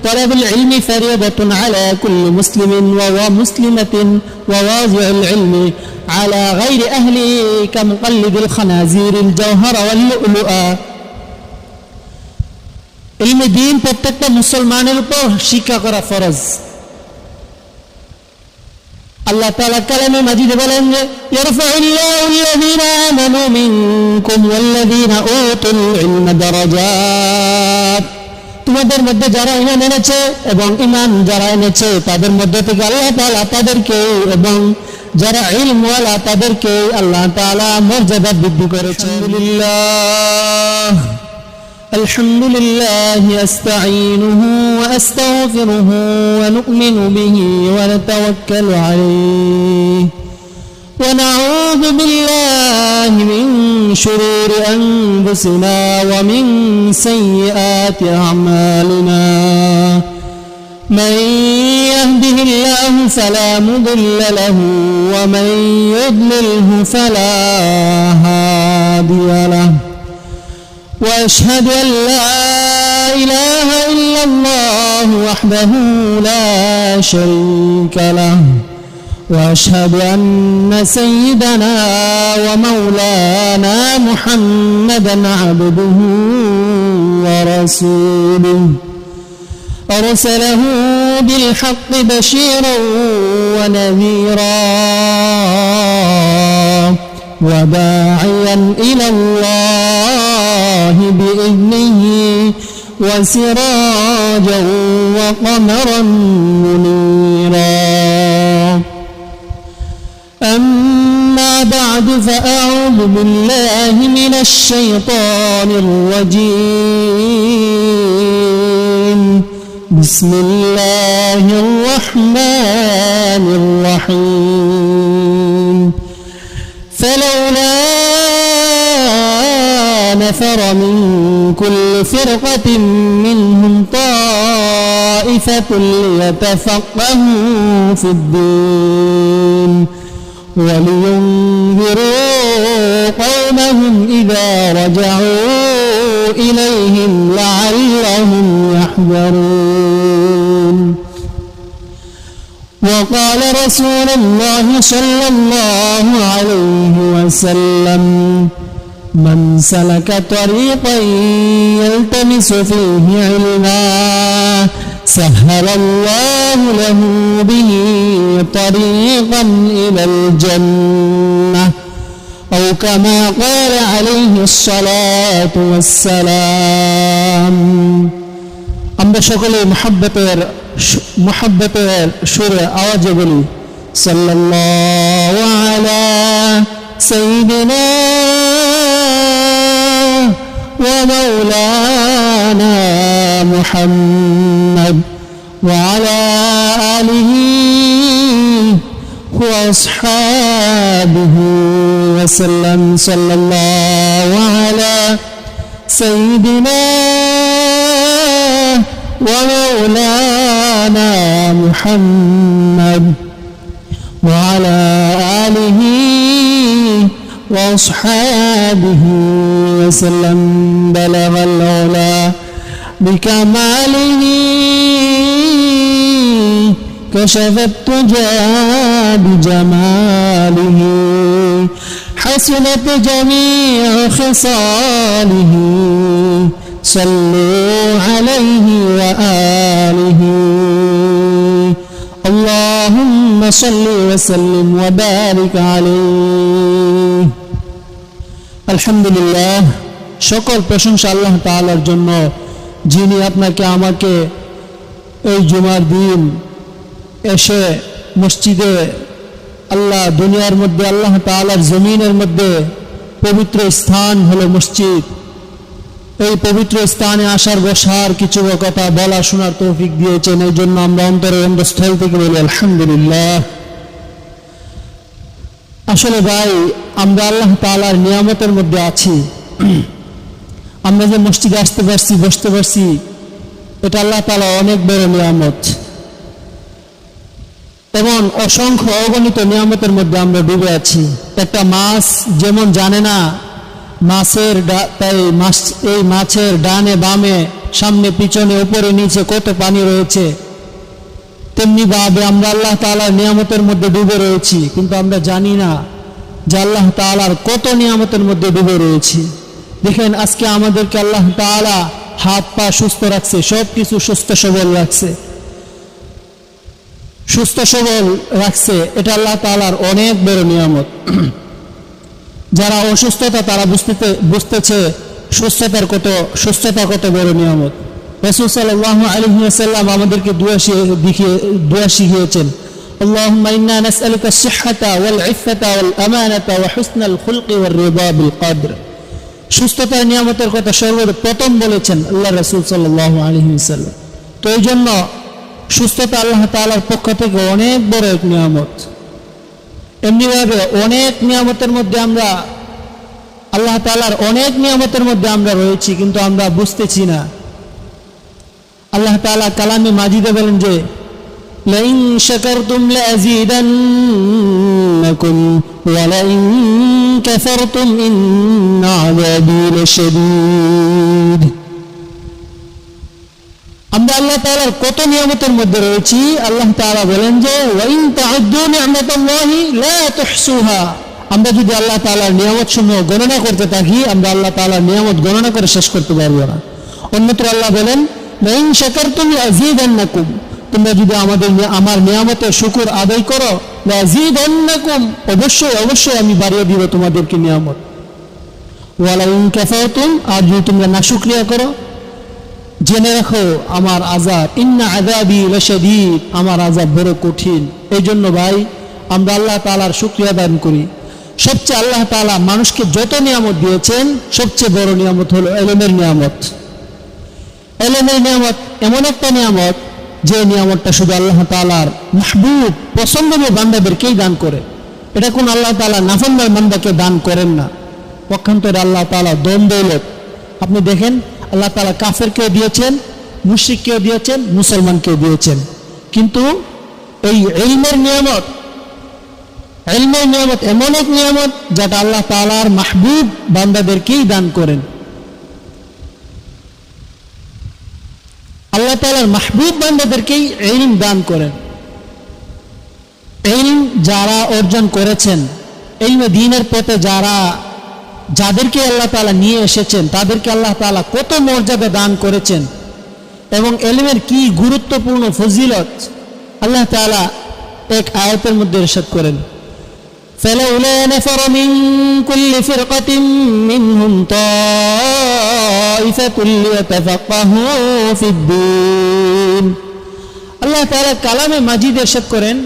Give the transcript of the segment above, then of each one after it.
طلب العلم فريضة على كل مسلم ومسلمة وواضع العلم على غير أهله كمقلد الخنازير الجوهر واللؤلؤ ইলমে দ্বীন প্রত্যেকটা মুসলমানের উপর শিক্ষা করা ফরজ। আল্লাহ তাআলা কালামে মাজিদে বলেন যে ইয়ারফাউল্লাহু আল্লাযীনা আমানু মিনকুম ওয়াল্লাযীনা উতুল ইলমা দারাজাত, তোমাদের মধ্যে যারা ঈমান এনেছে এবং ঈমান যারা এনেছে তাদের মধ্যে থেকে আল্লাহ তাআলা তাদেরকে এবং যারা ইলমওয়ালা তাদেরকে আল্লাহ তাআলা মর্যাদা বৃদ্ধি করেছেন। আলহামদুলিল্লাহ الحمد لله أستعينه وأستغفره ونؤمن به ونتوكل عليه ونعوذ بالله من شرور أنفسنا ومن سيئات أعمالنا من يهده الله فلا مضل له ومن يضلله فلا هادي له وأشهد أن لا إله إلا الله وحده لا شريك له وأشهد أن سيدنا ومولانا محمدا عبده ورسوله أرسله بالحق بشيرا ونذيرا وداعيا إلى الله بإذنه وسراجا وقمرا منيرا. أما بعد فأعوذ بالله من الشيطان الرجيم. بسم الله الرحمن الرحيم. فلولا نفر من كل فرقة منهم طائفة ليتفقهوا في الدين ولينذروا قومهم إذا رجعوا إليهم لعلهم يحذرون. وقال رسول الله صلى الله عليه وسلم من سلك طريقا يلتمس فيه علما سهل الله له به طريقا إلى الجنة أو كما قال عليه الصلاة والسلام. আমরা সকলে মুহাব্বতের সুরে আওয়াজে বলি সাল্লাল্লাহু আলা সাইয়্যিদিনা ওয়া মাওলানা মুহাম্মদ ওয়া আলা আলিহি ওয়া আসহাবিহি ওয়া সাল্লাম সাল্লাল্লাহু আলা সাইয়্যিদিনা ومولانا محمد وعلى آله وأصحابه وسلم. بلغ العلا بكماله كشف التجى بجماله حسنت جميع خصاله صلوا عليه وآله. اللهم صل وسلم وبارك عليه. আলহামদুলিল্লাহ, সকল প্রশংসা আল্লাহ তাআলার জন্য, যিনি আপনাকে আমাকে এই জুমার দিন এসে মসজিদে আল্লাহ দুনিয়ার মধ্যে আল্লাহ তাআলার জমিনের মধ্যে পবিত্র স্থান হলো মসজিদ, এই পবিত্র স্থানে আসার বসার কিছু কথা বলা শোনার তৌফিক দিয়েছেন। এই জন্য আমরা অন্তরের অন্তঃস্থল থেকে বলি আলহামদুলিল্লাহ। আসলে ভাই, আমরা আল্লাহ তাআলার নিয়ামতের মধ্যে আছি। আমরা যে মসজিদে আসতে পারছি, বসতে পারছি, এটা আল্লাহ তাআলা অনেক বড় নিয়ামত। এমন অসংখ্য অগণিত নিয়ামতের মধ্যে আমরা ডুবে আছি। একটা মাছ যেমন জানে না মাছের এই মাছের ডানে বামে সামনে পিছনে উপরে নিচে কত পানি রয়েছে, তেমনি ভাবে আমরা আল্লাহ তাআলার নিয়ামতের মধ্যে ডুবে রয়েছি, কিন্তু আমরা জানি না যে আল্লাহ তাআলার কত নিয়ামতের মধ্যে ডুবে রয়েছি। দেখেন আজকে আমাদেরকে আল্লাহ তাআলা হাত পা সুস্থ রাখছে, সব কিছু সুস্থ সবল রাখছে, সুস্থ সবল রাখছে, এটা আল্লাহ তাআলার অনেক বড় নিয়ামত। যারা অসুস্থতা তারা বুঝতেছে সুস্থতা কত বড় নিয়ামত। রাসূল সাল্লাল্লাহু আলাইহি ওয়াসাল্লাম আমাদেরকে দোয়া শিখিয়েছেন, আল্লাহুম্মা ইন্না নাসআলুকা আস-সিহহাতা ওয়াল ইফফাতা ওয়াল আমানাতা ওয়া হুসনাল খুলকি ওয়ার রিদা বিল কদর। সুস্থতার নিয়ামতের কথা সর্বপ্রথম বলেছেন আল্লাহ রাসূল সাল্লাল্লাহু আলাইহি ওয়াসাল্লাম। তো এই জন্য সুস্থতা আল্লাহ তাআলার পক্ষ থেকে অনেক বড় এক নিয়ামত। এমনিভাবে অনেক নিয়ামতের মধ্যে আমরা আল্লাহ তাআলার অনেক নিয়ামতের মধ্যে আমরা রয়েছি, কিন্তু আমরা বুঝতেছি না। আল্লাহ তাআলা কালামে মাজিদে বলেন যে লাইন শাকারতুম লাযীদান্নাকুম ওয়া লাইন কাফারতুম ইন্না আযাবী লাশাদীদ। আমরা আল্লাহ তাআলার কত নিয়ামতের মধ্যে রয়েছি। আল্লাহ তাআলা বলেন যে ওয়া ইন তা'উদ্দু নি'মাতাল্লাহি লা তুহসুহা। আমরা যদি আল্লাহ তাআলার নিয়ামত সমূহ গণনা করতে থাকি, আমরা আল্লাহ তাআলার নিয়ামত গণনা করে শেষ করতে পারবো না। অন্যত্র আল্লাহ বলেন লাইন শাকারতুম লাযীদান্নাকুম, তোমরা যদি আমার নিয়ামতের শুকর আদায় করো, লাযীদান্নাকুম, অবশ্যই আমি বাড়িয়ে দিব তোমাদেরকে নিয়ামত। ওয়া লাইন কাফারতুম, আর যদি তোমরা নাশুকরিয়া করো, জেনে রাখো আমার আযাব, ইন্না আযাবী লাশাদীদ, আমার আযাব বড় কঠিন। এই জন্য ভাই আমরা আল্লাহ তাআলার শুকরিয়া দান করি। সবচেয়ে আল্লাহ তাআলা মানুষকে যত নিয়ামত দিয়েছেন, সবচেয়ে বড় নিয়ামত হলো ইলমের নিয়ামত। ইলমের নিয়ামত এমন একটা নিয়ামত যে নিয়ামতটা শুধু আল্লাহ তাআলার মাহবুব পছন্দনীয় বান্দাদেরকেই দান করে। এটা কোন আল্লাহ তাআলা নাফরমান বান্দাকে দান করেন না। পক্ষান্তরে আল্লাহ তাআলা দন দৌলত আপনি দেখেন, আল্লাহ তাআলা কাফেরকেও দিয়েছেন, মুশরিককেও দিয়েছেন, মুসলমানকেও দিয়েছেন। কিন্তু এই ইলমের নিয়ামত এমন এক নিয়ামত যেটা আল্লাহ তাআলার মাহবুব বান্দাদেরকেই দান করেন। আল্লাহ তাআলার মাহবুব বান্দাদেরকেই ইলম দান করেন। ইলম যারা অর্জন করেছেন, ইলমে দ্বীনের পথে যাদেরকে আল্লাহ তাআলা নিয়ে এসেছেন, তাদেরকে আল্লাহ তাআলা কত মর্যাদা দান করেছেন এবং ইলমের কি গুরুত্বপূর্ণ ফজিলত আল্লাহ তাআলা এক আয়াতের মধ্যে ইরশাদ করেন, فلولا نفر من كل فرقة منهم طائفة ليتفقهوا في الدين। আল্লাহ তাআলা কালামে মাজিদে ইরশাদ করেন,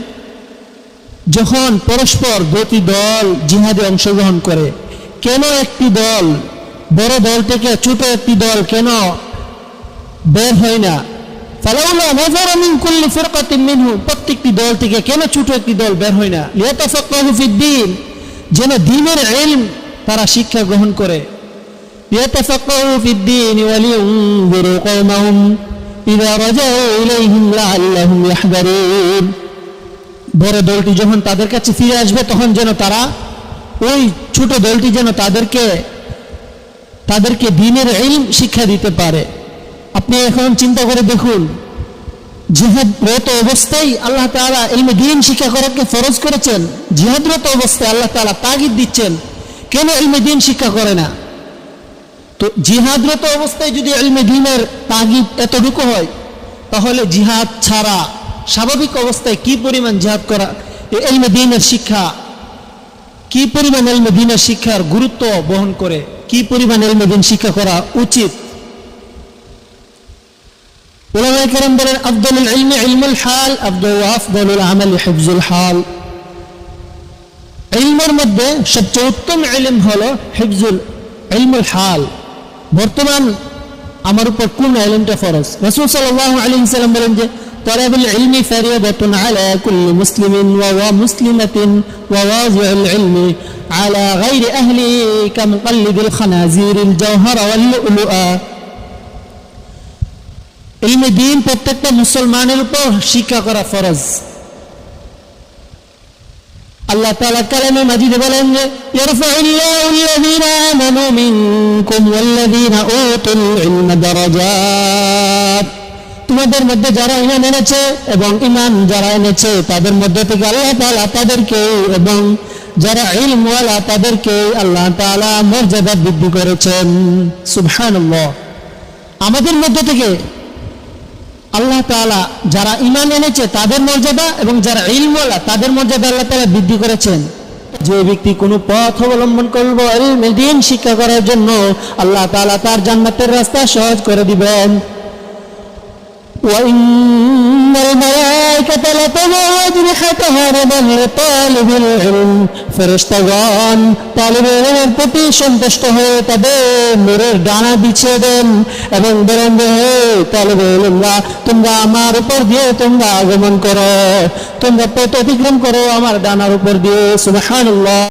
যখন পরস্পর দুটি দল জিহাদে অংশগ্রহণ করে, কেন একটি দল বড় দল থেকে ছোট একটি দল কেন বের হয় না? ফালাউলা নাযারা মিন কুল্লি ফিরকাতিন মিনহুম, প্রত্যেকটি দল থেকে কেন ছোট একটি দল বের হয় না? লিয়াতাফাক্কাহু ফিদ্দীন, যেন দ্বীনের ইলম তারা শিক্ষা গ্রহণ করে। লিয়াতাফাক্কাহু ফিদ্দীন ওয়া লিয়ুনযিরু কওমাহুম ইযা রাজাউ ইলাইহিম লাআল্লাহুম ইয়াহযারুন। বড় দলটি যখন তাদের কাছে ফিরে আসবে, তখন যেন তারা ওই ছোট দলটি যেন তাদেরকে দ্বীনের ইলম শিক্ষা দিতে পারে। আপনি এখন চিন্তা করে দেখুন, জিহাদরত অবস্থায় আল্লাহ তাআলা ইলমে দ্বীন শিক্ষা করাকে ফরজ করেছেন। জিহাদরত অবস্থায় আল্লাহ তাআলা তাগিদ দিচ্ছেন, কেন ইলমে দ্বীন শিক্ষা করে না? তো জিহাদরত অবস্থায় যদি ইলমে দ্বীনের তাগিদ এতটুকু হয়, তাহলে জিহাদ ছাড়া স্বাভাবিক অবস্থায় কি পরিমাণ জিহাদ করা, ইলমে দ্বীনের শিক্ষা কি পরিমাণ ইলমে দ্বীনের শিক্ষার গুরুত্ব বহন করে, কি পরিমাণ ইলমে দ্বীন শিক্ষা করা উচিত। উলামায়ে কেরাম বলেন, আফদালুল ইলমি ইলমুল হাল, আফদালুল আমালি হিফজুল হাল। ইলমের মধ্যে সবচেয়ে উত্তম ইলম হলো ইলমুল হাল। বর্তমান আমার উপর কোন ইলমটা ফরজ? রাসূল সাল্লাল্লাহু আলাইহি ওয়াসাল্লাম বলেন যে তালাবুল ইলমি ফারিয়াদাতুন আলা কুল্লি মুসলিমিন ওয়া মুসলিমাতিন ওয়া ওয়াজিউল ইলমি আলা গায়রি আহলি কামুকাল্লিদিল খানাজিরিল জাওহারা ওয়াল লুলুআ। ইলমে দ্বীন প্রত্যেকটা মুসলমানের উপর শিক্ষা করা ফরজ। আল্লাহ তাআলা কালামে মাজিদে বলেন যে ইয়ারফাউল্লাহু আল্লাযীনা আমানু মিনকুম ওয়াল্লাযীনা উতুল ইলমা দারাজাত, তোমাদের মধ্যে যারা ঈমান এনেছে এবং ঈমান যারা এনেছে তাদের মধ্যে থেকে আল্লাহ তাআলা তাদেরকে এবং যারা ইলমওয়ালা তাদেরকে আল্লাহ তাআলা মর্যাদা বৃদ্ধি করেছেন। সুবহানাল্লাহ। আমাদের মধ্যে থেকে আল্লাহ তাআলা যারা ঈমান এনেছে তাদের মর্যাদা এবং যারা ইলমওয়ালা তাদের মর্যাদা আল্লাহ তাআলা বৃদ্ধি করেছেন। যে ব্যক্তি কোনো পথ অবলম্বন করবে ইলমে দ্বীন শিক্ষা করার জন্য, আল্লাহ তাআলা তার জান্নাতের রাস্তা সহজ করে দিবেন। وَإِنَّ الْمَلَائِكَةَ لَتَضَعُ أَجْنِحَتَهَا لِمَنِ طَالِبِ الْعِلْمِ, ফেরেশতাগণ তালিবে ইলমের প্রতি সন্তুষ্ট হয়ে তাদের নূরের ডানা বিছিয়ে দেন এবং বলেন যে হে তালিবে ইলমরা, তোমরা আমার উপর দিয়ে তোমরা আগমন করো, তোমরা পথ অতিক্রম করো আমার ডানার উপর দিয়ে। সুবহানাল্লাহ।